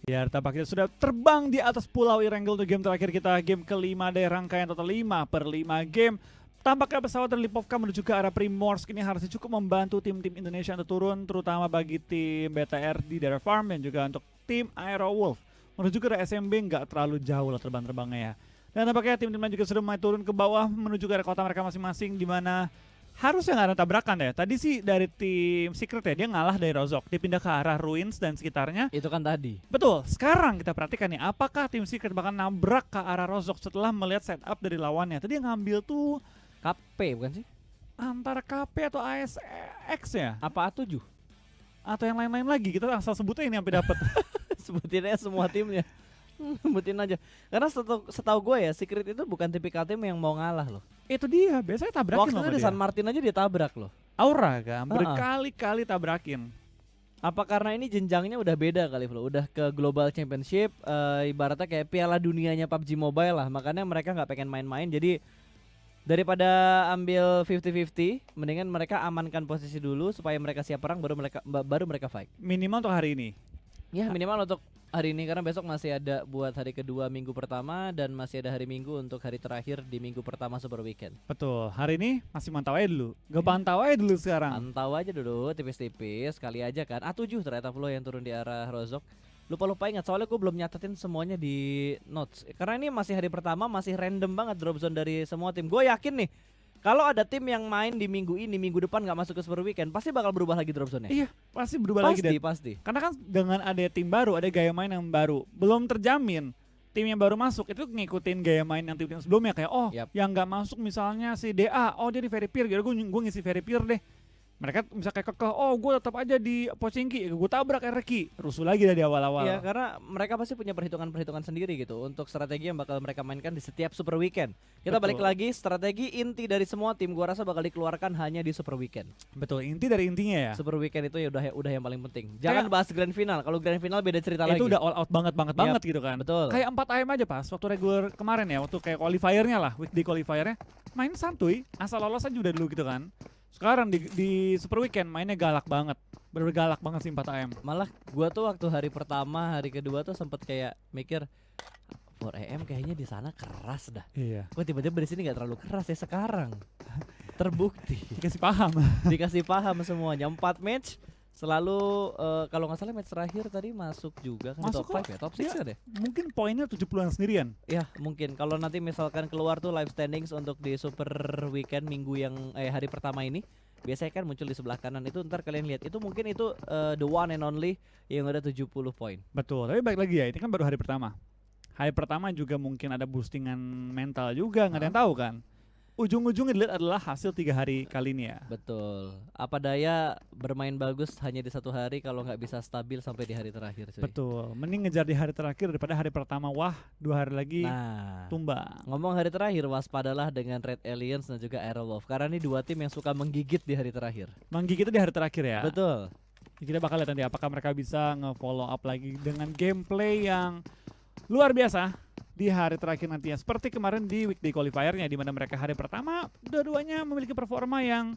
Ya, tampaknya sudah terbang di atas pulau Erangel untuk game terakhir kita, game kelima dari rangkaian total 5/5 game. Tampaknya pesawat dari Lipovka menuju ke arah Primorsk ini harusnya cukup membantu tim-tim Indonesia untuk turun, terutama bagi tim BTR di daerah farm dan juga untuk tim Aerowolf. Menuju ke arah SMB nggak terlalu jauh lah terbang-terbangnya ya. Dan tampaknya tim-tim lain juga sudah mulai turun ke bawah menuju ke arah kota mereka masing-masing, di mana harusnya nggak ada tabrakan ya. Tadi sih dari tim Secret ya, dia ngalah dari Rozok. Dia pindah ke arah Ruins dan sekitarnya. Itu kan tadi. Betul, sekarang kita perhatikan nih, apakah tim Secret bakal nabrak ke arah Rozok setelah melihat setup dari lawannya. Tadi yang ngambil tuh KP bukan sih? antara KP atau ASX ya? Apa A7? Atau yang lain-lain lagi, kita asal sebutnya ini sampai dapet. Sebutin aja semua timnya. Sebutin aja. Karena setahu gue ya, Secret itu bukan tipikal tim yang mau ngalah loh. Itu dia, biasanya tabrakin Waktu loh itu sama di dia. San Martin aja dia tabrak loh. Aura kan, berkali-kali tabrakin. Apa karena ini jenjangnya udah beda kali Flo? Udah ke Global Championship, ibaratnya kayak Piala Dunianya PUBG Mobile lah. Makanya mereka nggak pengen main-main. Jadi daripada ambil 50-50, mendingan mereka amankan posisi dulu supaya mereka siap perang baru mereka fight. Minimal untuk hari ini. Ya minimal untuk hari ini karena besok masih ada buat hari kedua minggu pertama dan masih ada hari Minggu untuk hari terakhir di minggu pertama Super Weekend. Betul, hari ini masih mantau aja dulu. Gak pantau aja dulu sekarang. Pantau aja dulu tipis-tipis kali aja kan. A7 ternyata Flo yang turun di arah Rozok. Lupa-lupa ingat soalnya gue belum nyatetin semuanya di notes. Karena ini masih hari pertama, masih random banget drop zone dari semua tim. Gue yakin nih kalau ada tim yang main di minggu ini, minggu depan gak masuk ke Super Weekend, pasti bakal berubah lagi drop zone-nya. Iya, pasti berubah lagi dan Pasti. karena kan dengan ada tim baru, ada gaya main yang baru, belum terjamin tim yang baru masuk itu ngikutin gaya main yang tim-tim sebelumnya kayak yang nggak masuk misalnya si DA, dia di very peer, gue ngisi very peer deh. Mereka bisa kayak kekeh, gue tetap aja di Pochinki, gue tabrak Erki, rusuh lagi dari awal-awal. Iya, karena mereka pasti punya perhitungan-perhitungan sendiri gitu untuk strategi yang bakal mereka mainkan di setiap Super Weekend. Kita balik lagi, strategi inti dari semua tim gua rasa bakal dikeluarkan hanya di Super Weekend. Betul, inti dari intinya ya. Super Weekend itu ya udah yang paling penting. Jangan bahas Grand Final. Kalau Grand Final beda cerita lagi. Itu udah all out banget gitu kan. Betul. Kayak 4 AM aja pas waktu regular kemarin ya, waktu kayak qualifiernya lah, weekday qualifiernya, main santuy, asal lolos aja udah dulu gitu kan. Sekarang di Super Weekend mainnya galak banget. Bener-bener galak banget sih 4 AM. Malah gua tuh waktu hari pertama, hari kedua tuh sempet kayak mikir 4 AM kayaknya di sana keras dah. Iya. Kok tiba-tiba di sini nggak terlalu keras ya sekarang. Terbukti. Dikasih paham. Dikasih paham semuanya. 4 match selalu kalau nggak salah match terakhir tadi masuk juga kan Masuk top 5 ya, top 6 ya deh. Mungkin poinnya 70-an sendirian. Ya mungkin kalau nanti misalkan keluar tuh live standings untuk di Super Weekend minggu yang hari pertama ini biasanya kan muncul di sebelah kanan itu, ntar kalian lihat itu mungkin itu the one and only yang ada 70 poin. Betul, tapi balik lagi ya, ini kan baru hari pertama. Hari pertama juga mungkin ada boostingan mental juga, nggak ada yang tahu kan. Ujung-ujungnya dilihat adalah hasil 3 hari kali ini ya. Betul. Apa daya bermain bagus hanya di satu hari kalau nggak bisa stabil sampai di hari terakhir. Cuy. Betul. Mending ngejar di hari terakhir daripada hari pertama. Wah, 2 hari lagi tumbang. Ngomong hari terakhir, waspadalah dengan Red Aliens dan juga Aerowolf. Karena ini dua tim yang suka menggigit di hari terakhir. Menggigit di hari terakhir ya. Betul. Kita bakal lihat nanti apakah mereka bisa nge-follow up lagi dengan gameplay yang luar biasa di hari terakhir nantinya, seperti kemarin di weekday qualifiernya, di mana mereka hari pertama dua-duanya memiliki performa yang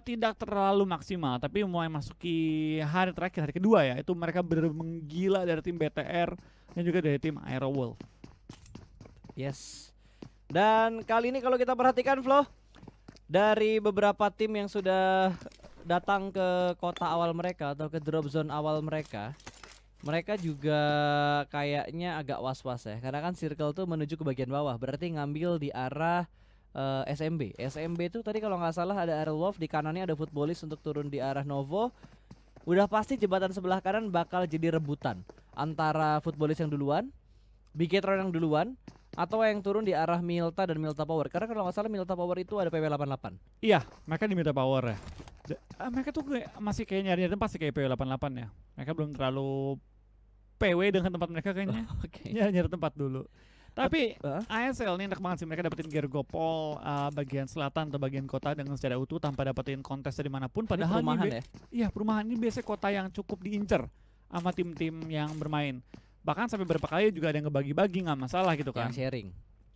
tidak terlalu maksimal, tapi mulai masuki hari terakhir, hari kedua ya, itu mereka benar menggila dari tim BTR dan juga dari tim Aerowolf. Yes. Dan kali ini kalau kita perhatikan Flo, dari beberapa tim yang sudah datang ke kota awal mereka atau ke drop zone awal mereka, mereka juga kayaknya agak was-was ya, karena kan circle tuh menuju ke bagian bawah, berarti ngambil di arah SMB. SMB itu tadi kalau nggak salah ada Aerowolf, di kanannya ada Footballist untuk turun di arah Novo. Udah pasti jembatan sebelah kanan bakal jadi rebutan antara Footballist yang duluan, Bigetron yang duluan, atau yang turun di arah Milta dan Milta Power. Karena kalau nggak salah Milta Power itu ada PW88. Iya, mereka di Milta Power ya. Mereka tuh masih kayak nyari-nyari tempat sih kayak PW88 ya. Mereka belum terlalu PW dengan tempat mereka kayaknya. Nyari tempat dulu. Tapi ASL nih enak banget sih, mereka dapetin Gergopol bagian selatan atau bagian kota dengan secara utuh tanpa dapetin kontes dari manapun. Padahal perumahan ya? Iya, perumahan ini biasanya kota yang cukup diincer sama tim-tim yang bermain. Bahkan sampai beberapa kali juga ada yang ngebagi-bagi, nggak masalah gitu kan. Yang sharing.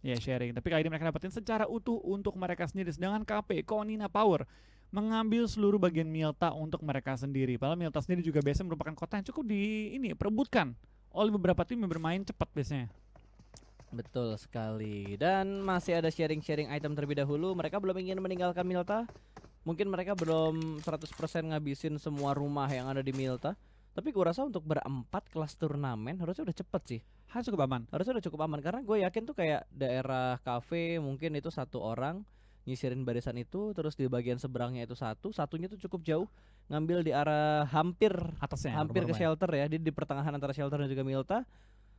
Ya sharing, tapi kali ini mereka dapetin secara utuh untuk mereka sendiri. Sedangkan KP, Konina Power, mengambil seluruh bagian Milta untuk mereka sendiri. Padahal Milta sendiri juga biasanya merupakan kota yang cukup perebutkan oleh beberapa tim yang bermain cepat biasanya. Betul sekali. Dan masih ada sharing-sharing item terlebih dahulu. Mereka belum ingin meninggalkan Milta. Mungkin mereka belum 100% ngabisin semua rumah yang ada di Milta. Tapi gue rasa untuk berempat kelas turnamen harusnya udah cepet sih. Harus cukup aman. Harusnya udah cukup aman karena gue yakin tuh kayak daerah kafe mungkin itu satu orang nyisirin barisan itu, terus di bagian seberangnya itu satunya tuh cukup jauh ngambil di arah hampir Atasnya. hampir ke rumah-rumahnya. shelter ya, di pertengahan antara shelter dan juga Milta.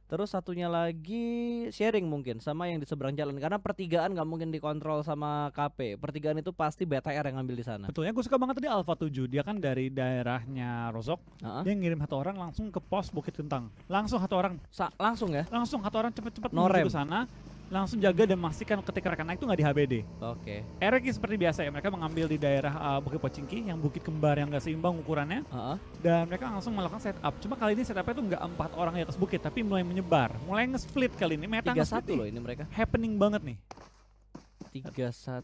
Terus satunya lagi sharing mungkin sama yang di seberang jalan karena pertigaan nggak mungkin dikontrol sama KP. Pertigaan itu pasti BTR yang ngambil di sana. Betulnya gue suka banget tadi Alpha 7. Dia kan dari daerahnya Rozok. Heeh. Dia ngirim satu orang langsung ke pos Bukit Kentang. Langsung satu orang. Langsung ya. Langsung satu orang cepet-cepet No rem. menuju ke sana. Langsung jaga dan memastikan ketika rekan naik itu nggak di HBD. Oke. Ereki seperti biasa ya, mereka mengambil di daerah Bukit Pocingki yang bukit kembar yang gak seimbang ukurannya, Heeh. dan mereka langsung melakukan setup. Cuma kali ini setupnya tuh nggak 4 orang di atas bukit, tapi mulai menyebar, mulai nge-split kali ini. Meta 3-1 nge-split loh nih. ini mereka. Happening banget nih. 3-1.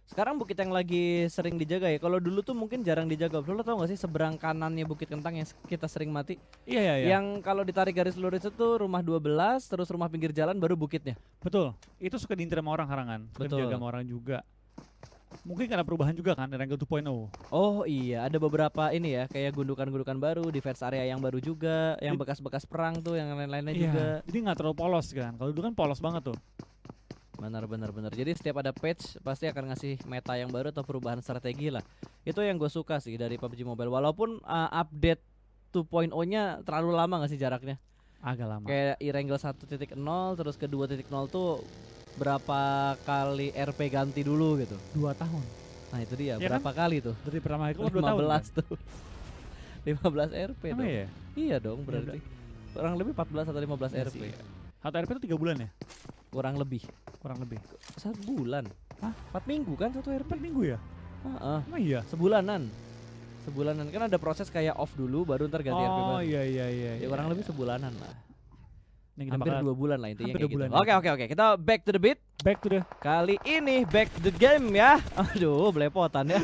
Sekarang bukit yang lagi sering dijaga ya. Kalau dulu tuh mungkin jarang dijaga. Lo tau gak sih seberang kanannya Bukit Kentang yang kita sering mati? Iya iya iya. Yang kalau ditarik garis lurus itu rumah 12, terus rumah pinggir jalan baru bukitnya. Betul. Itu suka diintir sama orang karangan, suka Betul. dijaga sama orang juga. Mungkin karena perubahan juga kan, Wrangle 2.0. Oh iya, ada beberapa ini ya, kayak gundukan-gundukan baru, defense area yang baru juga, yang bekas-bekas perang tuh, yang lain-lainnya juga. Iya. Jadi nggak terlalu polos kan. Kalau dulu kan polos banget tuh. Benar. Jadi setiap ada patch pasti akan ngasih meta yang baru atau perubahan strategi lah. Itu yang gue suka sih dari PUBG Mobile. Walaupun update 2.0-nya terlalu lama gak sih jaraknya? Agak lama. Kayak Wrangle 1.0 terus ke 2.0 tuh berapa kali RP ganti dulu gitu. 2 tahun. Nah itu dia, Ya berapa kali tuh? Dari pertama kali keluar 2 tahun. 15 tuh. 15 RP Emang dong. iya? Iya dong berarti. Kurang lebih 14 atau 15 Iya RP. sih. Satu RP itu 3 bulan ya? Kurang lebih. Kurang lebih. 1 bulan. Hah? 4 minggu kan satu RP? 4 minggu ya? Heeh. Emang iya? Sebulanan kan ada proses kayak off dulu baru ntar ganti RP Oh baru. iya. Ya kurang lebih sebulanan lah. Nih, kita Hampir bakal 2 bulan lah intinya hampir kayak 2 gitu. bulan ya. Oke, kita back to the beat. back to the Kali ini back to the game ya. Aduh, belepotan ya.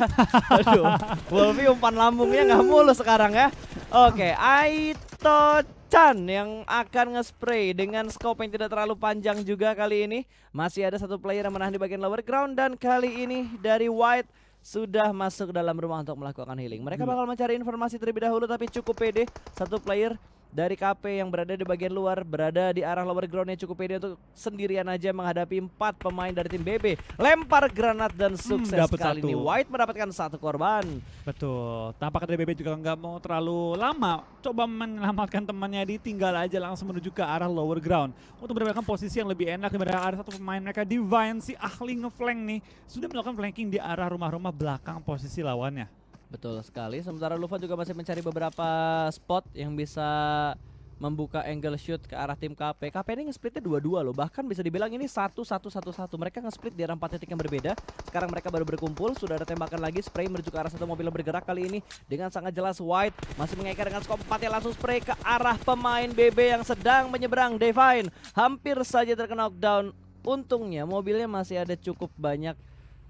Aduh, Wolfie umpan lambungnya nggak mulus sekarang ya. Oke, Aito Chan yang akan nge-spray dengan scope yang tidak terlalu panjang juga kali ini. Masih ada satu player yang menahan di bagian lower ground dan kali ini dari White sudah masuk dalam rumah untuk melakukan healing. Mereka bakal mencari informasi terlebih dahulu tapi cukup pede. Satu player dari KP yang berada di bagian luar, berada di arah lower groundnya cukup pede untuk sendirian aja menghadapi 4 pemain dari tim BB. Lempar granat dan sukses dapet kali satu. ini. White mendapatkan 1 korban. Betul. Tampaknya dari BB juga nggak mau terlalu lama. Coba menyelamatkan temannya, ditinggal aja langsung menuju ke arah lower ground untuk mendapatkan posisi yang lebih enak daripada ada satu pemain mereka Divine, si ahli ngeflank nih sudah melakukan flanking di arah rumah-rumah belakang posisi lawannya. Betul sekali. Sementara Luva juga masih mencari beberapa spot yang bisa membuka angle shoot ke arah tim KP. KP ini nge-splitnya 2-2 loh. Bahkan bisa dibilang ini 1-1-1-1. Mereka nge-split di arah 4 titik yang berbeda. Sekarang mereka baru berkumpul. Sudah ada tembakan lagi. Spray menuju ke arah satu mobil yang bergerak kali ini. Dengan sangat jelas White masih mengeker dengan scope 4 yang langsung spray ke arah pemain BB yang sedang menyeberang. Divine hampir saja terkena knockdown. Untungnya mobilnya masih ada cukup banyak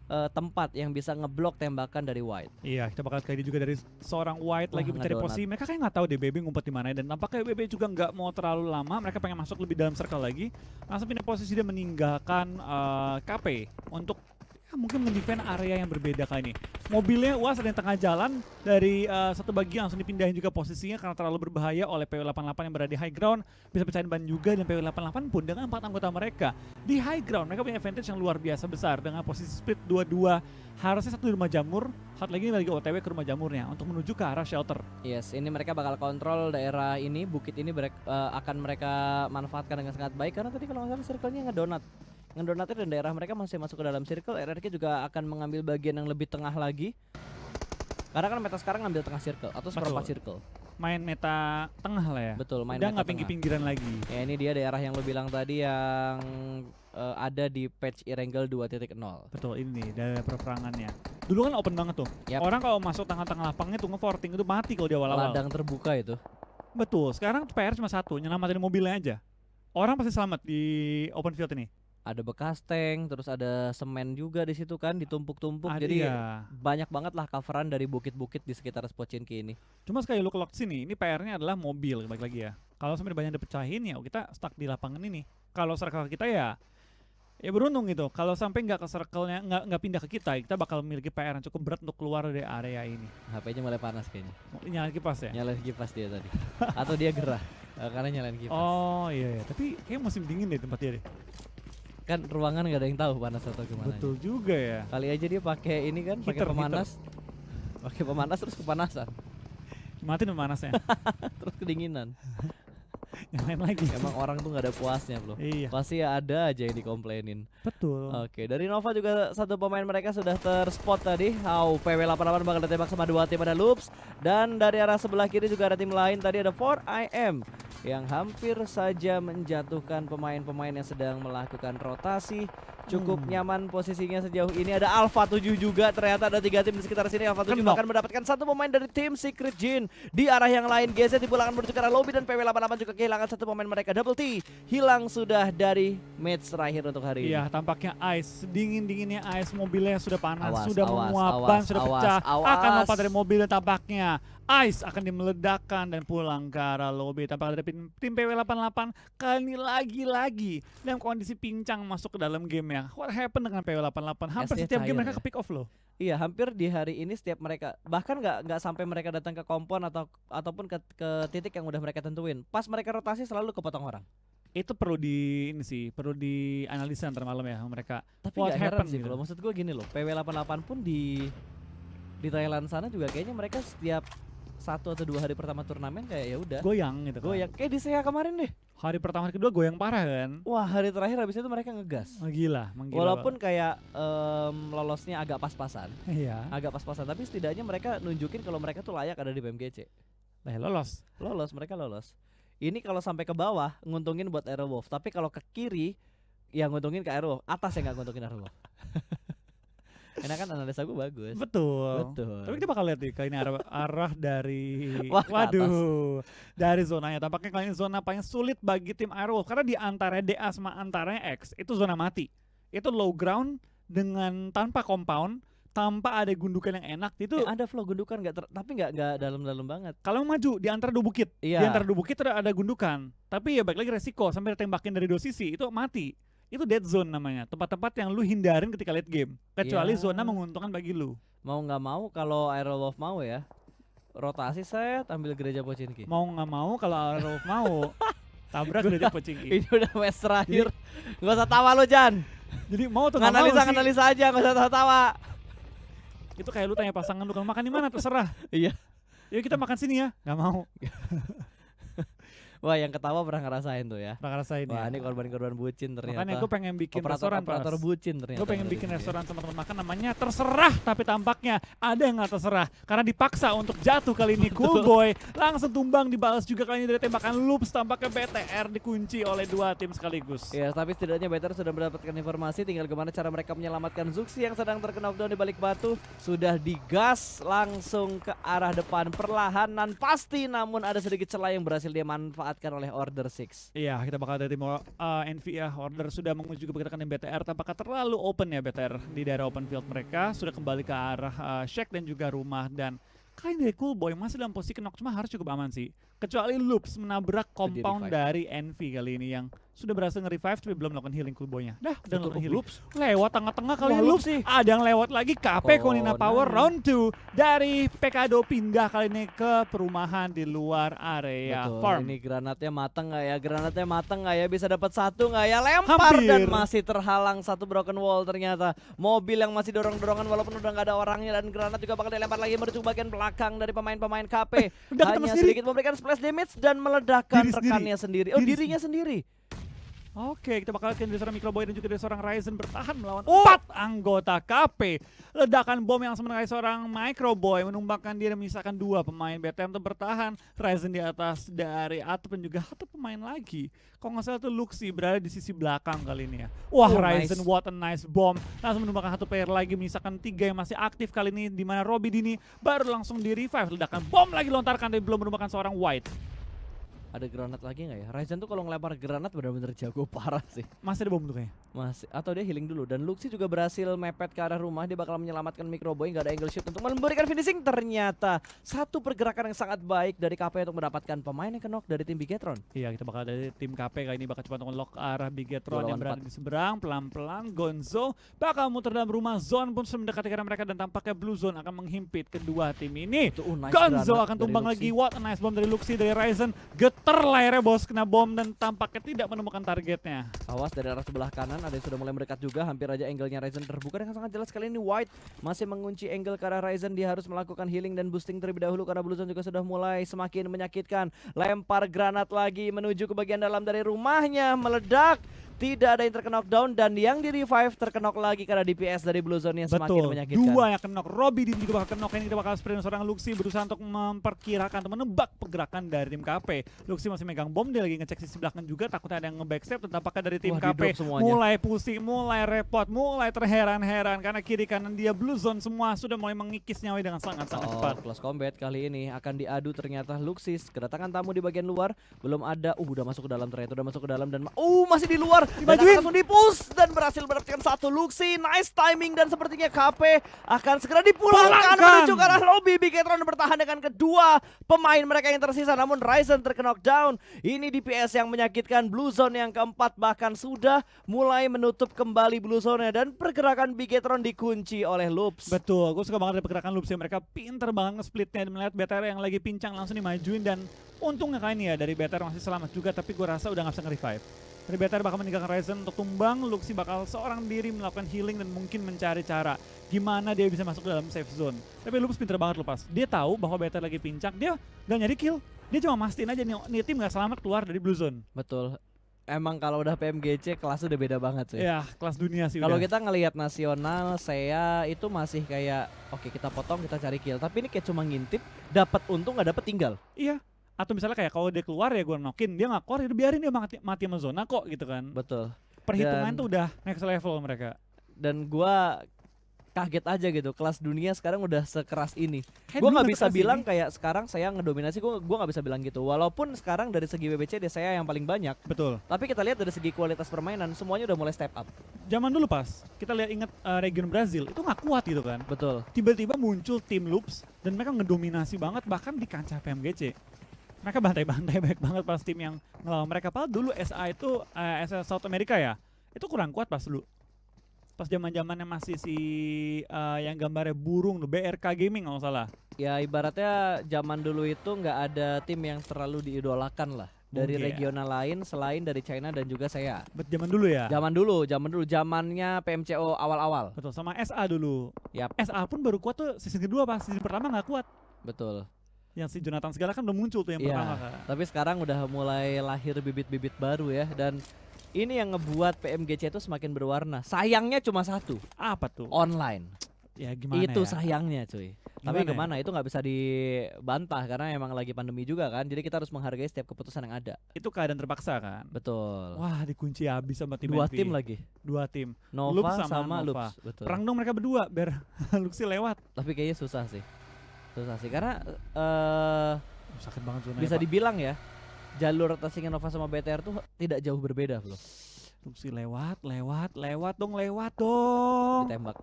tempat yang bisa ngeblok tembakan dari White. Iya, kita bakal kali juga dari seorang White lagi mencari ngedonat. posisi. Mereka kayak nggak tahu deh BB ngumpet di mana dan nampaknya BB juga nggak mau terlalu lama. Mereka pengen masuk lebih dalam circle lagi. Langsung pindah posisi dia meninggalkan KP untuk mungkin mendefend area yang berbeda kali ini. Mobilnya UAS ada yang tengah jalan dari satu bagian langsung dipindahin juga posisinya karena terlalu berbahaya oleh PW88 yang berada di high ground. Bisa pecahin ban juga dan PW88 pun dengan 4 anggota mereka di high ground. Mereka punya advantage yang luar biasa besar dengan posisi split 2-2. Harusnya satu di rumah jamur, satu lagi OTW ke rumah jamurnya untuk menuju ke arah shelter. Yes, ini mereka bakal kontrol daerah ini, bukit ini akan mereka manfaatkan dengan sangat baik karena tadi kalau nggak salah circle-nya ngedonatnya dan daerah mereka masih masuk ke dalam circle. RRQ juga akan mengambil bagian yang lebih tengah lagi karena kan meta sekarang ngambil tengah circle atau seperempat circle. Main meta tengah lah ya. Betul, main udah meta nggak pinggir-pinggiran lagi. Ya ini dia daerah yang lo bilang tadi yang ada di patch Wrangle 2.0. Betul, ini nih daerah peperangannya. Dulu kan open banget tuh. Yap. Orang kalau masuk tengah-tengah lapangnya tuh nge-forting itu mati kalau di awal-awal. Ladang terbuka itu. Betul, sekarang PR cuma satu, nyelamatin mobilnya aja. Orang pasti selamat di open field ini. Ada bekas tank, terus ada semen juga di situ kan ditumpuk-tumpuk. Ah, Jadi iya. banyak banget lah coveran dari bukit-bukit di sekitar Spochinki ini. Cuma sekali lu kelok sini, ini PR-nya adalah mobil balik lagi ya. Kalau sampai banyak dipecahin ya kita stuck di lapangan ini. Kalau circle kita ya beruntung gitu. Kalau sampai nggak ke circle-nya, nggak pindah ke kita bakal memiliki PR yang cukup berat untuk keluar dari area ini. HP-nya mulai panas kayaknya. Mau nyalain kipas ya? Nyalain kipas dia tadi. Atau dia gerah karena nyalain kipas. Oh iya, tapi kayak musim dingin deh tempat dia deh. Kan ruangan nggak ada yang tahu panas atau gimana. Betul juga ya. Kali aja dia pakai ini kan, pakai Heater, pemanas. Pakai pemanas terus kepanasan. Matiin pemanasnya. Terus kedinginan. Nyalain lagi. Emang orang tuh nggak ada puasnya bro. Iya. Pasti ada aja yang dikomplainin. Betul. Oke, dari Nova juga satu pemain mereka sudah terspot tadi. PW88 bakal ditembak sama dua tim, ada Loops. Dan dari arah sebelah kiri juga ada tim lain. Tadi ada 4IM yang hampir saja menjatuhkan pemain-pemain yang sedang melakukan rotasi. Cukup nyaman posisinya sejauh ini. Ada Alpha 7 juga, ternyata ada 3 tim di sekitar sini. Alpha 7 bahkan mendapatkan satu pemain dari tim Secret Jin. Di arah yang lain GZ dipulangkan menuju ke arah lobby dan PW88 juga kehilangan satu pemain mereka. Double T hilang sudah dari match terakhir untuk hari ini. Iya, tampaknya ice, dingin-dinginnya ice, mobilnya sudah panas, Awas, sudah awas, menguap, awas, ban sudah awas, pecah, awas. akan lompat dari mobil dan tampaknya ice akan dimeledakkan dan pulang ke arah lobby. Tampaknya dari tim PW88 kali lagi dalam kondisi pincang masuk ke dalam game ya. What happened dengan PW88? Hampir SD setiap game cair mereka ya. ke pick off loh. Iya, hampir di hari ini setiap mereka, bahkan nggak sampai mereka datang ke kompon ataupun ke titik yang udah mereka tentuin. Pas mereka rotasi selalu kepotong orang. Itu perlu perlu dianalisa ntar malam ya mereka. Tapi What nggak heran happened sih gitu. kalau maksud gue gini loh, PW88 pun di Thailand sana juga kayaknya mereka setiap 1 atau 2 hari pertama turnamen kayak ya udah Goyang gitu kan. goyang kayak di SEA kemarin deh. Hari pertama hari kedua goyang parah kan. Wah, hari terakhir habis itu mereka ngegas. Menggila. Walaupun kayak lolosnya agak pas-pasan. Iya. Agak pas-pasan, tapi setidaknya mereka nunjukin kalau mereka tuh layak ada di PMGC. Lah lolos. Lolos, mereka lolos. Ini kalau sampai ke bawah nguntungin buat Aerowolf, tapi kalau ke kiri ya nguntungin ke Aerowolf, atas ya nggak nguntungin Aerowolf. Enak kan analisa gue bagus. Betul. Betul. Tapi kita bakal lihat nih kali ini arah dari Wah, ke dari zonanya. Tampaknya kali ini zona paling sulit bagi tim Aerowolf karena di antara DA sama antaranya X itu zona mati. Itu low ground dengan tanpa compound, tanpa ada gundukan yang enak. Itu ada flow gundukan tapi nggak dalam-dalam banget. kalau maju di antara dua bukit, Iya. di antara dua bukit ada gundukan. Tapi ya balik lagi resiko sampai ditembakin dari 2 sisi itu mati. Itu dead zone namanya, tempat-tempat yang lu hindarin ketika late game. Kecuali Ya. zona menguntungkan bagi lu. Mau nggak mau kalau Aerowolf mau ya rotasi saya ambil gereja Pochinki. Mau nggak mau kalau Aerowolf mau tabrak gereja Pochinki. Ini udah match terakhir. Nggak usah tawa lo Jan. Jadi mau tuh nggak mau sih. Nganalisa aja, nggak usah tawa. Itu kayak lu tanya pasangan lu kalau makan di mana terserah. Iya. Ya kita makan sini ya. Nggak mau. Wah, yang ketawa pernah ngerasain tuh ya. Pernah ngerasain Wah, ya. ini korban-korban bucin ternyata. Makanya gue pengen bikin restoran operator bucin ternyata. Gue pengen dari bikin sini ya. restoran sama teman makan namanya terserah, tapi tampaknya ada yang nggak terserah karena dipaksa untuk jatuh kali ini. Cool Boy langsung tumbang, dibalas juga kali ini dari tembakan Loops. Tampaknya BTR dikunci oleh 2 tim sekaligus. Ya, tapi setidaknya BTR sudah mendapatkan informasi, tinggal gimana cara mereka menyelamatkan Zuxi yang sedang terkena knockdown di balik batu. Sudah digas langsung ke arah depan, perlahanan pasti, namun ada sedikit celah yang berhasil dia manfaatkan oleh Order 6. Iya, kita bakal dari tim NV ya. Order sudah menguji juga pergerakan tim BTR. Tampaknya terlalu open ya BTR di daerah open field mereka. Sudah kembali ke arah Shack dan juga rumah. Dan kali ini Cool Boy masih dalam posisi knock, cuma harus cukup aman sih. Kecuali Loops menabrak compound dari NV kali ini yang sudah berhasil nge-revive tapi belum melakukan healing Cool Boy-nya. Dah, udah melakukan healing. Loops. Lewat tengah-tengah kali Wah, ini Loops Loops. sih. Ada yang lewat lagi. KP Konina Power Konan. round 2 dari PKDO pindah kali ini ke perumahan di luar area Betul, farm. ini granatnya mateng nggak ya? Granatnya mateng nggak ya? Bisa dapat 1 nggak ya? Lempar Hampir. dan masih terhalang satu broken wall ternyata. Mobil yang masih dorong-dorongan walaupun udah nggak ada orangnya, dan granat juga bakal dilempar lagi menuju bagian belakang dari pemain-pemain KP. Udah ketemu Hanya sendiri. sedikit memberikan splash damage dan meledakkan Diri sendiri. rekannya sendiri. Oh, Diri dirinya sendiri. Oke, kita bakal lihat dari seorang Microboy dan juga dari seorang Ryzen bertahan melawan Oh. 4 anggota KP. Ledakan bom yang sebenarnya seorang Microboy menumbangkan dia dan menyisakan 2 pemain BTM untuk bertahan. Ryzen di atas dari Atop dan juga satu pemain lagi. Kalau nggak salah tuh Luxi berada di sisi belakang kali ini ya. Wah, Oh, Ryzen, nice. what a nice bomb. Langsung menumbangkan 1 player lagi, menyisakan 3 yang masih aktif kali ini, di mana Robby Dini baru langsung di revive. Ledakan bom lagi lontarkan tapi belum menumbangkan seorang White. Ada granat lagi nggak ya? Ryzen tuh kalau ngelempar granat benar-benar jago parah sih. Masih ada bom tuh kayaknya. Masih, atau dia healing dulu. Dan Luxi juga berhasil mepet ke arah rumah. Dia bakal menyelamatkan Microboy, nggak ada angle shoot untuk memberikan finishing. Ternyata satu pergerakan yang sangat baik dari KP untuk mendapatkan pemain yang knock dari tim Bigetron. Iya, kita bakal dari tim KP kali ini bakal coba untuk lock ke arah Bigetron 2 yang lawan berada di seberang. Pelan-pelan Gonzo bakal muter dalam rumah. Zone pun sudah mendekati ke arah mereka dan tampaknya Blue Zone akan menghimpit kedua tim ini. Nice Gonzo granat akan dari tumbang Luxi. lagi. What a nice bomb dari Luxi dari Ryzen. Geter layarnya bos, kena bom dan tampaknya tidak menemukan targetnya. Awas dari arah sebelah kanan, ada yang sudah mulai mendekat juga. Hampir aja angle-nya Ryzen terbuka dengan sangat jelas. Kali ini White masih mengunci angle ke arah Ryzen. Dia harus melakukan healing dan boosting terlebih dahulu karena Blue Zone juga sudah mulai semakin menyakitkan. Lempar granat lagi menuju ke bagian dalam dari rumahnya, meledak. Tidak ada yang terknockdown dan yang di revive terknock lagi karena DPS dari Blue Zone yang semakin Betul, menyakitkan. dua yang knock. Robby Din juga bakal knock. Ini kita bakal sprint seorang Luxi berusaha untuk memperkirakan atau menebak pergerakan dari tim KP. Luxi masih megang bom, dia lagi ngecek sisi belakang juga, takutnya ada yang nge-backstep dan tampaknya dari tim Wah, KP di-drop semuanya. mulai pusing, mulai repot, mulai terheran-heran karena kiri kanan dia Blue Zone semua sudah mulai mengikis nyawa dengan sangat-sangat cepat. Close combat kali ini akan diadu ternyata Luxis. Kedatangan tamu di bagian luar, belum ada. Udah masuk ke dalam ternyata, udah masuk ke dalam dan masih di luar. Dan Dimajuin. akan langsung dipush dan berhasil mendapatkan satu Luxi. Nice timing dan sepertinya KP akan segera dipulangkan menuju ke arah lobby. Bigetron bertahan dengan kedua pemain mereka yang tersisa, namun Ryzen terknockdown. Ini DPS yang menyakitkan. Blue Zone yang keempat bahkan sudah mulai menutup kembali Blue Zone dan pergerakan Bigetron dikunci oleh Loops. Betul, gue suka banget dari pergerakan Loops ya. Mereka pinter banget nge-splitnya dan melihat BTR yang lagi pincang langsung dimajuin dan untungnya kali ini ya dari BTR masih selamat juga, tapi gue rasa udah gak bisa nge-revive. Dari BTR bakal meninggalkan Ryzen untuk tumbang. Luxi bakal seorang diri melakukan healing dan mungkin mencari cara gimana dia bisa masuk ke dalam safe zone. Tapi Loops pinter banget lepas. Dia tahu bahwa BTR lagi pincang, dia gak nyari kill. Dia cuma mastiin aja nih tim gak selamat keluar dari Blue Zone. Betul. Emang kalau udah PMGC kelasnya udah beda banget sih. Ya, kelas dunia sih Kalau udah. kita ngelihat nasional, saya itu masih kayak oke kita potong, kita cari kill. Tapi ini kayak cuma ngintip, dapat untung nggak dapat tinggal. Iya. Atau misalnya kayak kalau dia keluar ya gue nokin, dia nggak keluar ya udah biarin dia mati sama zona kok gitu kan. Betul. Perhitungan Dan- tuh udah next level mereka. Dan gua kaget aja gitu, kelas dunia sekarang udah sekeras ini. Kayak Gua dulu nggak nggak bisa sekeras bilang ini. kayak sekarang saya ngedominasi, gua nggak bisa bilang gitu. Walaupun sekarang dari segi WBCD saya yang paling banyak, Betul. tapi kita lihat dari segi kualitas permainan semuanya udah mulai step up. Zaman dulu pas kita lihat inget region Brazil itu nggak kuat gitu kan. Betul. Tiba-tiba muncul tim Loops dan mereka ngedominasi banget bahkan di kancah PMGC. Mereka bantai-bantai baik banget pas tim yang ngelawan mereka. Padahal dulu SA itu SA South America ya, itu kurang kuat pas dulu. Pas zaman-zamannya masih si yang gambarnya burung tuh, BRK Gaming kalau nggak salah. Ya ibaratnya zaman dulu itu nggak ada tim yang terlalu diidolakan lah dari Mungkin ya. regional lain selain dari China dan juga saya. Zaman dulu ya. Zaman dulu, zamannya PMCO awal-awal. Betul, sama SA dulu. Yap. SA pun baru kuat tuh season kedua pas, season pertama nggak kuat. Betul. Yang si Jonathan segala kan udah muncul tuh yang Iya. pertama kan. Tapi sekarang udah mulai lahir bibit-bibit baru ya, dan ini yang ngebuat PMGC itu semakin berwarna. Sayangnya cuma satu, Apa tuh? online. Ya gimana Itu ya? sayangnya cuy. Tapi Gimana ya? gimana itu nggak bisa dibantah karena emang lagi pandemi juga kan. Jadi kita harus menghargai setiap keputusan yang ada. Itu keadaan terpaksa kan. Betul. Wah, dikunci habis sama tim Dua NV. tim lagi. Dua tim. Nova Loops sama, sama Nova. Loops. Betul. Perang dong mereka berdua biar Luxi lewat. Tapi kayaknya susah sih. Susah sih karena Sakit banget zona. bisa dibilang ya, jalur rotasinya Nova sama BTR tuh tidak jauh berbeda loh. Luxi lewat dong. Ditembak.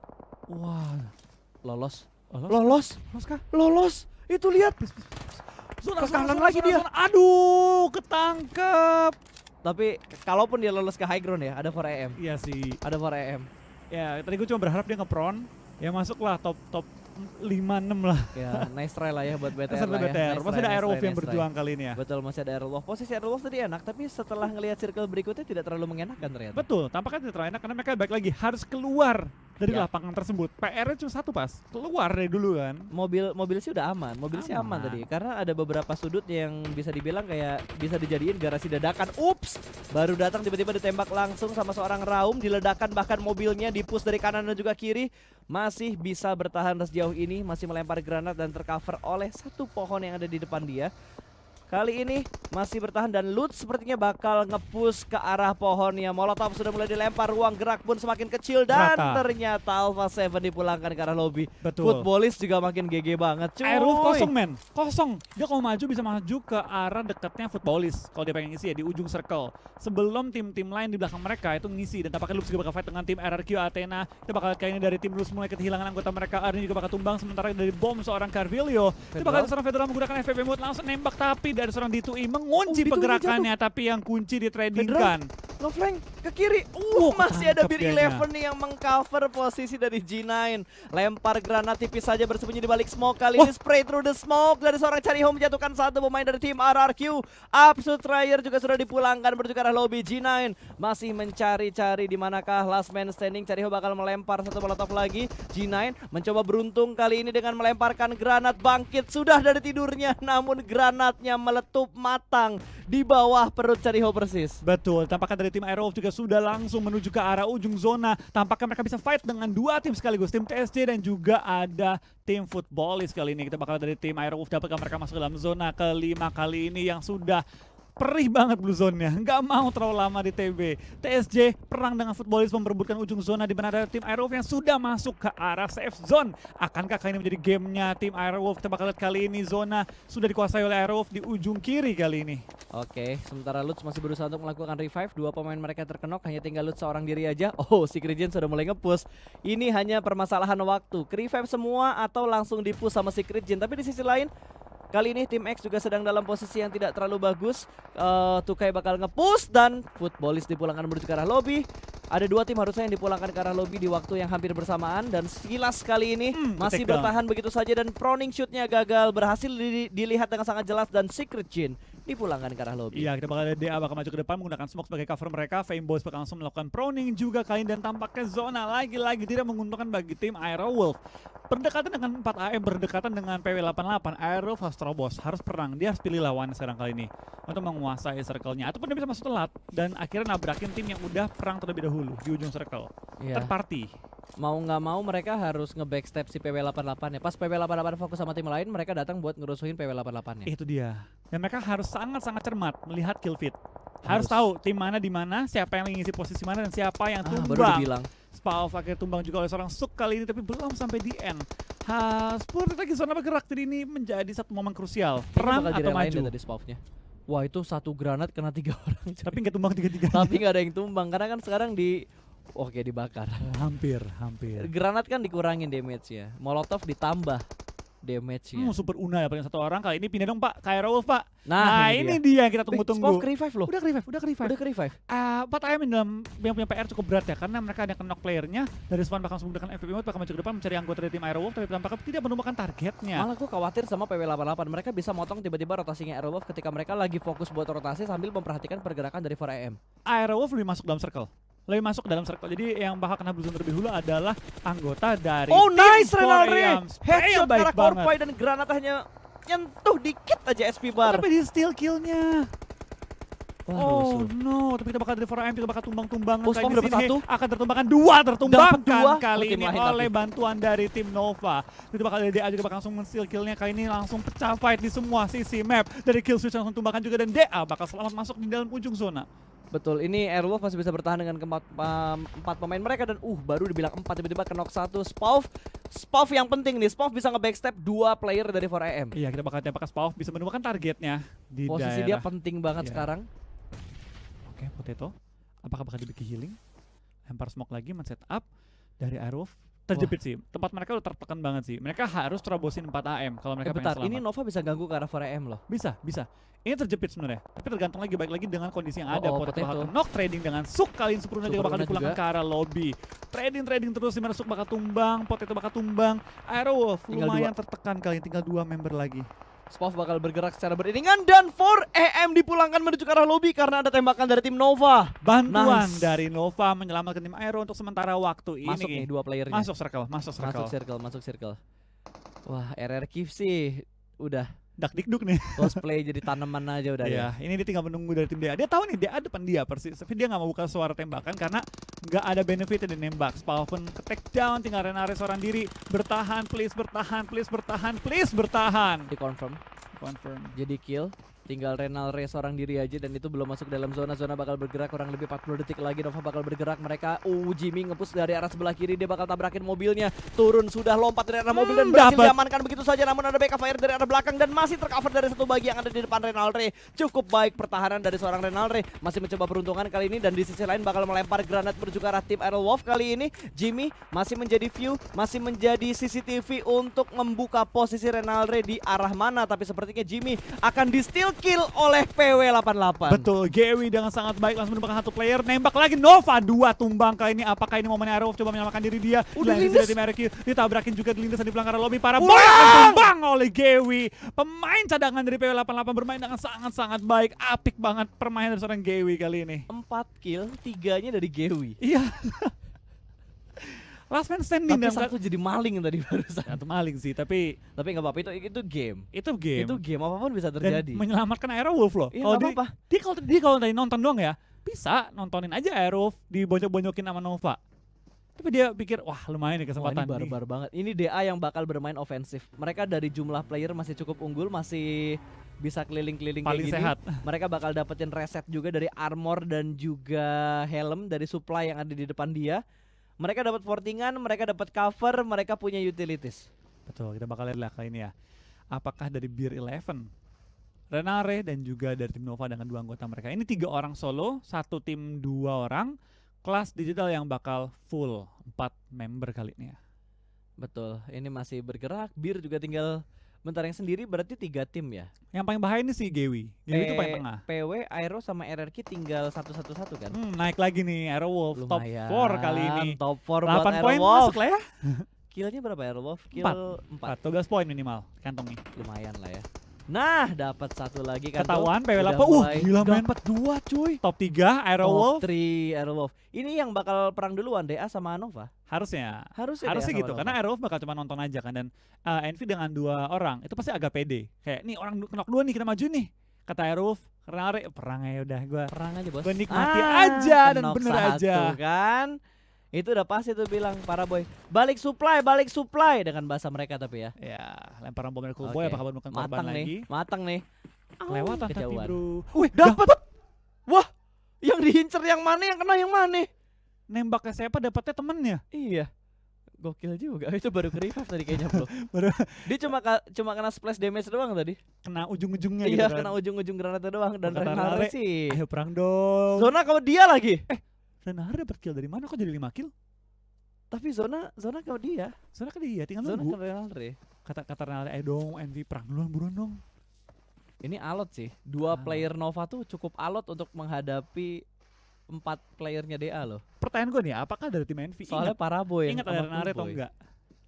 Wah. Lolos. Lolos kah? Lolos. Itu lihat. Zona, Ke kanan lagi dia. Aduh, ketangkep. Tapi kalaupun dia lolos ke high ground ya, ada 4AM. Iya sih. Ada 4AM. Ya, tadi gue cuma berharap dia nge-pron. Ya masuklah top 5-6 lah. Ya, nice try lah ya buat BTR Sampai lah ya. BTR. Nice Masih try, ada nice Airwolf try, yang nice try. berjuang kali ini ya. Betul, masih ada Airwolf. Posisi Airwolf tadi enak, tapi setelah ngelihat circle berikutnya tidak terlalu mengenakan ternyata. Betul, tampaknya tidak terlalu enak karena mereka balik lagi harus keluar dari Ya. lapangan tersebut. PR-nya cuma satu pas, keluar dari dulu kan. Mobil sih udah aman, sih aman Aman. tadi karena ada beberapa sudut yang bisa dibilang kayak bisa dijadiin garasi dadakan. Ups, baru datang tiba-tiba ditembak langsung sama seorang Raum, diledakkan bahkan mobilnya dipush dari kanan dan juga kiri. Masih bisa bertahan sejauh ini, masih melempar granat dan tercover oleh satu pohon yang ada di depan dia. Kali ini masih bertahan dan Lutz sepertinya bakal nge-push ke arah pohonnya. Molotov sudah mulai dilempar, ruang gerak pun semakin kecil dan Rata. ternyata Alpha 7 dipulangkan ke arah lobby. Betul. Footballist juga makin GG banget cuy. Airwolf kosong men, kosong. Dia kalau maju bisa maju ke arah dekatnya Footballist kalau dia pengen ngisi ya di ujung circle. Sebelum tim-tim lain di belakang mereka itu ngisi dan tampaknya Lux juga bakal fight dengan tim RRQ Athena. Kita bakal kayak ini dari tim Lux mulai kehilangan anggota mereka. Arni juga bakal tumbang sementara dari bom seorang Carvilio. Kita bakal seorang Federal menggunakan FVP mode langsung nembak tapi dari seorang D2E mengunci D2E pergerakannya tapi yang kunci ditradingkan. Ngeflank ke kiri. Masih ada Beer 11 nih yang mengcover posisi dari G9. Lempar granat tipis saja bersembunyi di balik smoke. Kali ini spray through the smoke dari seorang Cariho menjatuhkan satu pemain dari tim RRQ. Absolute Trier juga sudah dipulangkan menuju ke arah lobby. G9 masih mencari-cari di manakah last man standing. Cariho bakal melempar satu molotov lagi. G9 mencoba beruntung kali ini dengan melemparkan granat. Bangkit sudah dari tidurnya namun granatnya meletup matang di bawah perut Cariho persis. Betul, tampaknya dari tim Airwolf juga sudah langsung menuju ke arah ujung zona. Tampaknya mereka bisa fight dengan dua tim sekaligus, tim TSJ dan juga ada tim Footballist kali ini. Kita bakal dari tim Airwolf dapatkah mereka masuk ke dalam zona kelima kali ini yang sudah perih banget blue zone-nya, nggak mau terlalu lama di TB. TSJ perang dengan Footballist memperebutkan ujung zona di mana ada tim Airwolf yang sudah masuk ke arah safe zone. Akankah kali ini menjadi gamenya tim Airwolf? Kita bakal lihat kali ini zona sudah dikuasai oleh Airwolf di ujung kiri kali ini. Oke, sementara Lutz masih berusaha untuk melakukan revive. Dua pemain mereka terkenok, hanya tinggal Lutz seorang diri aja. Oh, Secret Gen sudah mulai nge-push. Ini hanya permasalahan waktu. Revive semua atau langsung di-push sama Secret Gen. Tapi di sisi lain, kali ini tim X juga sedang dalam posisi yang tidak terlalu bagus. Tukai bakal nge-push dan Footballist dipulangkan menuju ke arah lobby. Ada dua tim harusnya yang dipulangkan ke arah lobby di waktu yang hampir bersamaan. Dan sekilas kali ini masih bertahan begitu saja. Dan proning shootnya gagal, berhasil dilihat dengan sangat jelas. Dan Secret Gen dipulangkan ke arah lobby. Iya, kita bakal ada DA bakal maju ke depan menggunakan smoke sebagai cover mereka. Fame Boys bakal langsung melakukan proning juga kali ini. Dan tampaknya zona lagi-lagi tidak menguntungkan bagi tim Airwolf. Berdekatan dengan 4AM, berdekatan dengan PW88, Airwolf harus terobos, harus perang. Dia harus pilih lawan sekarang kali ini untuk menguasai circle-nya. Ataupun dia bisa masuk telat dan akhirnya nabrakin tim yang udah perang terlebih dahulu di ujung circle. Iya. Third party. Mau nggak mau mereka harus nge-backstep si PW88 ya. Pas PW88 fokus sama tim lain, mereka datang buat ngerusuhin PW88 ya. Itu dia. Dan mereka harus sangat-sangat cermat melihat kill feed. Harus tahu tim mana di mana, siapa yang ngisi posisi mana dan siapa yang tumbang. Baru dibilang. Spauf akhirnya tumbang juga oleh seorang Suk kali ini tapi belum sampai di end. 10 detik lagi zona bergerak, jadi ini menjadi satu momen krusial. Perang atau maju. Tadi Spaufnya. Wah, itu satu granat kena 3 orang. Tapi nggak tumbang tiga-tiga. Tapi nggak ada yang tumbang karena kan sekarang Oke, dibakar. Hampir. Granat kan dikurangin damage-nya. Molotov ditambah damage-nya. Super Una ya paling satu orang kali ini pindah dong Pak, ke Airwolf Pak. Nah, ini dia yang kita tunggu-tunggu. Spauf revive loh. Udah ke-revive. 4 AM yang punya PR cukup berat ya karena mereka ada knock playernya. Dari spawn bakal langsung menggunakan FPV mode bakal maju ke depan mencari anggota dari tim Airwolf tapi tampaknya tidak menemukan targetnya. Malah gue khawatir sama PW88. Mereka bisa motong tiba-tiba rotasinya Airwolf ketika mereka lagi fokus buat rotasi sambil memperhatikan pergerakan dari 4AM. Airwolf lebih masuk dalam circle. Jadi yang bakal kena blue zone terlebih dahulu adalah anggota dari tim nice Renal Ray. Koream. Headshot Baik karena banget. Korpai dan granat hanya nyentuh dikit aja SP bar. Tapi di steal killnya. Wah, Oh rusuh. no, tapi kita bakal dari 4AM juga bakal tumbang-tumbangan Oh, kayak Spauf di dapat sini. satu. Akan tertumbangkan dua Dapat dua. kali Oh, tim ini lain oleh tapi. bantuan dari tim Nova. Itu bakal dari DA juga bakal langsung men-steal killnya kali ini langsung pecah fight di semua sisi map. Dari kill switch langsung tumbangkan juga dan DA bakal selamat masuk di dalam ujung zona. Betul, ini Airwolf masih bisa bertahan dengan keempat pemain mereka dan baru dibilang 4 tiba-tiba knock 1. Spauf yang penting nih, Spauf bisa nge-backstep 2 player dari 4AM. Iya, kita bakal apakah Spauf bisa menemukan targetnya di Posisi dia daerah. penting banget Iya. sekarang. Oke, Potato. Apakah bakal dibagi healing? Lempar smoke lagi, men-set up dari Airwolf. Terjepit sih. Tempat mereka udah tertekan banget sih. Mereka harus terobosin 4AM kalau mereka pengen Bentar, selamat. ini Nova bisa ganggu ke arah 4AM loh. Bisa. Ini terjepit sebenarnya. Tapi tergantung lagi baik lagi dengan kondisi yang ada. Potato. Bakal knock trading dengan Suk kali ini Superuna juga bakal Superuna dipulangkan juga. ke arah lobby. Trading terus dimana Suk bakal tumbang, Potato bakal tumbang. Airwolf Tinggal lumayan tertekan kali ini, tinggal 2 member lagi. Spauf bakal bergerak secara beriringan dan 4AM dipulangkan menuju ke arah lobby karena ada tembakan dari tim Nova. Bantuan Nice. dari Nova menyelamatkan tim Aero untuk sementara waktu Masuk ini. nih 2 playernya. Masuk circle. Masuk circle. Wah, RRQ sih udah Dak dikduk nih. cosplay jadi tanaman aja udah ya. Iya, ini dia tinggal menunggu dari tim dia. Dia tahu nih dia depan dia persis, tapi dia nggak mau buka suara tembakan karena nggak ada benefit di nembak. Spawn pun ke take down, tinggal Renare seorang diri. Bertahan, please bertahan. Di confirm. Confirm. Jadi kill. Tinggal Renalre seorang diri aja dan itu belum masuk dalam zona. Zona bakal bergerak kurang lebih 40 detik lagi. Nova bakal bergerak. Mereka Jimmy nge-push dari arah sebelah kiri. Dia bakal tabrakin mobilnya. Turun sudah lompat dari arah mobil dan berhasil diamankan begitu saja. Namun ada backup fire dari arah belakang dan masih tercover dari satu bagi yang ada di depan Renalre. Cukup baik pertahanan dari seorang Renalre. Masih mencoba peruntungan kali ini dan di sisi lain bakal melempar granat menuju ke arah tim Aerowolf kali ini. Jimmy masih menjadi view, masih menjadi CCTV untuk membuka posisi Renalre di arah mana. Tapi sepertinya Jimmy akan di steal kill oleh PW88. Betul, Gewi dengan sangat baik langsung menemukan satu player, nembak lagi Nova 2 tumbang kali ini. Apakah ini momen Aerowolf coba menyelamatkan diri dia? Udah Dilanjut lindes. dari Merky, ditabrakin juga di lintasan di pelanggaran lobby. Para boy akan tumbang oleh Gewi. Pemain cadangan dari PW88 bermain dengan sangat-sangat baik. Apik banget permainan dari seorang Gewi kali ini. 4 kill, 3-nya dari Gewi. Iya. Last man standing Tapi dan satu jadi maling tadi barusan. satu maling sih, tapi Tapi nggak apa-apa, itu game. itu game. Itu game, apapun bisa Dan terjadi. menyelamatkan Aerowolf loh. Iya, Kalau nggak dia, apa-apa. dia kalau tadi nonton doang ya, bisa nontonin aja Aerowolf dibonyok-bonyokin sama Nova. Tapi dia pikir, wah lumayan nih Wah, kesempatan ini nih. barbar banget. Ini DA yang bakal bermain ofensif. Mereka dari jumlah player masih cukup unggul, masih bisa keliling-keliling kayak Paling gini. sehat. Mereka bakal dapetin reset juga dari armor dan juga helm dari supply yang ada di depan dia. Mereka dapat fortingan, mereka dapat cover, mereka punya utilities. Betul, kita bakal lihat lah kali ini ya. Apakah dari Beer 11, Renare dan juga dari tim Nova dengan 2 anggota mereka. Ini 3 orang solo, 1 tim 2 orang. Kelas digital yang bakal full 4 member kali ini ya. Betul, ini masih bergerak. Bir juga tinggal bentar yang sendiri, berarti 3 tim ya. Yang paling bahaya ini si Gewi. Gewi itu paling tengah. PW, Aero sama RRQ tinggal 1-1-1 kan. Naik lagi nih Aerowolf top Lumayan, 4 kali ini. Top 4 buat 8 poin Aerowolf. masuk lah ya. Killnya berapa Aerowolf? Kill 4. 12 poin minimal kantongi. Lumayan lah ya. Nah, dapat 1 lagi kan. Ketahuan PW8. mulai Gila men. dapat 2 cuy. Top 3 Aerowolf. Top 3 Aerowolf. Ini yang bakal perang duluan DA sama Nova. Harusnya Harusnya Harusnya DA sama gitu, Nova. karena Aerowolf bakal cuma nonton aja kan. Dan Envy dengan 2 orang itu pasti agak pede. Kayak nih orang knock 2 nih, kita maju nih. Kata Aerowolf, karena perang ya udah perang aja bos. gua nikmati aja dan knock bener 1 aja. kan. Itu udah pasti tuh bilang para boy. Balik supply dengan bahasa mereka tapi ya. Ya, lemparan bom dari Cool Oke. Boy apakah menemukan korban Matang nih, lagi? matang nih. Kelewatan tapi Kejauhan. bro. Wih, dapat. Wah, yang diincer yang mana, yang kena yang mana? Nembaknya siapa dapatnya temennya. Iya. Gokil juga. Itu baru ke revive tadi kayaknya, Bro. Baru- Dia cuma kena splash damage doang tadi. Kena ujung-ujungnya gitu Iya, kan. kena ujung-ujung granatnya doang dan Kata Renalre Renalre, sih. Ayo perang dong. Zona kalau dia lagi. Renalre dapat kill dari mana kok jadi 5 kill? Tapi zona kalau dia. Soalnya kan dia tinggal Zona nunggu. ke Renalre. Kata Renalre, ayo dong Envy perang duluan buruan dong. Ini alot sih. 2 Alot. player Nova tuh cukup alot untuk menghadapi 4 playernya DA loh. Pertanyaan gue nih, apakah dari tim Envy Soalnya para boy ingat ada Renalre atau enggak?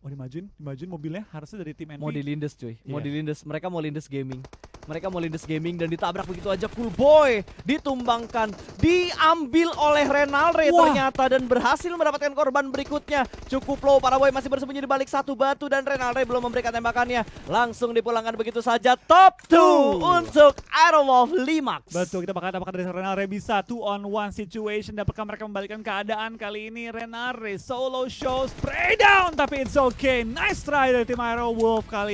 Oh dimajuin mobilnya harusnya dari tim Envy. Mau dilindes cuy, mau Iya. dilindes. Mereka mau lindes gaming. Mereka mau lindes gaming dan ditabrak begitu aja. Cool Boy ditumbangkan, diambil oleh Renalre Wah. ternyata dan berhasil mendapatkan korban berikutnya. Cukup low, para boy masih bersembunyi di balik satu batu dan Renalre belum memberikan tembakannya. Langsung dipulangkan begitu saja. Top 2 untuk Aerowolf Limax. Betul, kita bakal apakah dari Renalre bisa 2-on-1 situation. Dapatkah mereka membalikkan keadaan kali ini? Renalre solo show spray down, tapi it's okay. Nice try dari tim Aerowolf kali